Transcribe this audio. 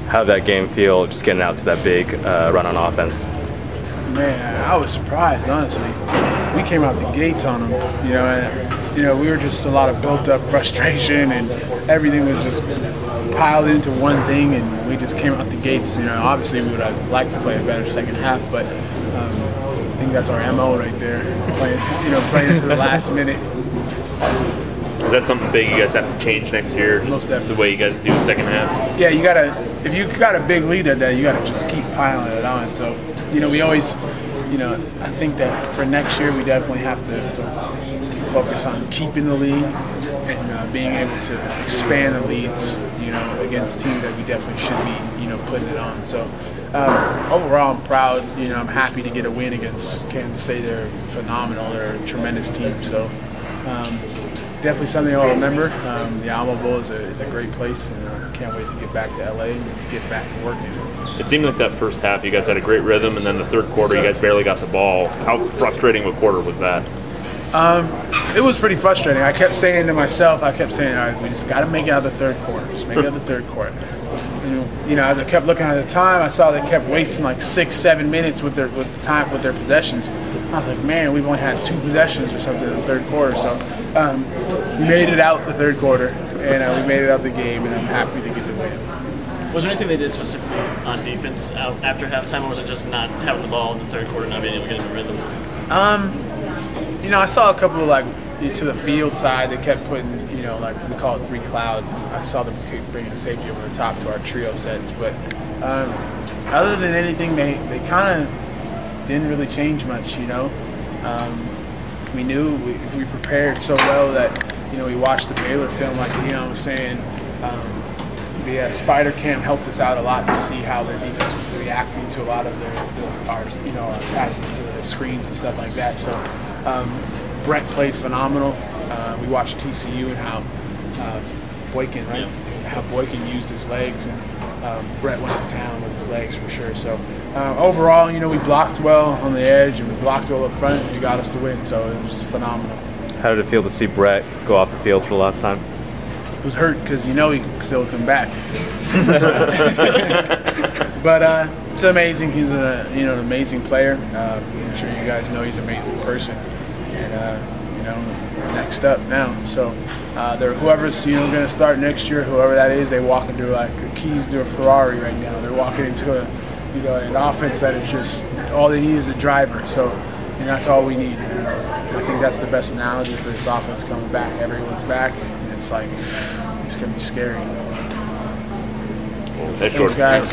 How'd that game feel, just getting out to that big run on offense? Man, I was surprised, honestly. We came out the gates on them, and we were just a lot of built-up frustration, and everything was just piled into one thing, and we just came out the gates. Obviously we would have liked to play a better second half, but I think that's our MO right there, playing to the last minute. Is that something big you guys have to change next year? Most definitely. The way you guys do second halves? Yeah, you gotta. If you got a big lead that day, you gotta just keep piling it on. So, we always, I think that for next year we definitely have to focus on keeping the lead and being able to expand the leads, against teams that we definitely should be, putting it on. So, overall, I'm proud. I'm happy to get a win against Kansas State. They're phenomenal. They're a tremendous team. So. Definitely something I'll remember. The Alamo Bowl is a great place, and I can't wait to get back to LA and get back to working. It seemed like that first half you guys had a great rhythm, and then the third quarter you guys barely got the ball. How frustrating of a quarter was that? It was pretty frustrating. I kept saying to myself, all right, we just got to make it out of the third quarter. Just make it out of the third quarter. As I kept looking at the time, I saw they kept wasting like 6-7 minutes with their possessions. I was like, man, we've only had 2 possessions or something in the third quarter. So we made it out the third quarter, and we made it out the game, and I'm happy to get the win. Was there anything they did specifically on defense after halftime, or was it just not having the ball in the third quarter, not being able to get in the rhythm? I saw a couple of, to the field side, they kept putting, like we call it 3 cloud. I saw them keep bringing the safety over the top to our trio sets. But other than anything, they kind of didn't really change much, We knew, we prepared so well that, we watched the Baylor film, like Leon was saying. The Spider Camp helped us out a lot to see how their defense was reacting to a lot of our passes to the screens and stuff like that. So Brett played phenomenal. We watched TCU and how Boykin, right? Yeah. How Boykin used his legs, and Brett went to town with his legs for sure. So overall, we blocked well on the edge and we blocked well up front, and it got us the win. So it was phenomenal. How did it feel to see Brett go off the field for the last time? It was hurt because he can still come back. But it's amazing. He's an amazing player. I'm sure you guys know he's an amazing person. And next up now. So whoever's going to start next year, whoever that is, they walk into like the keys to a Ferrari right now. They're walking into an offense that is just all they need is a driver. So that's all we need. I think that's the best analogy for this offense coming back. Everyone's back, and it's like it's going to be scary. Thanks, guys.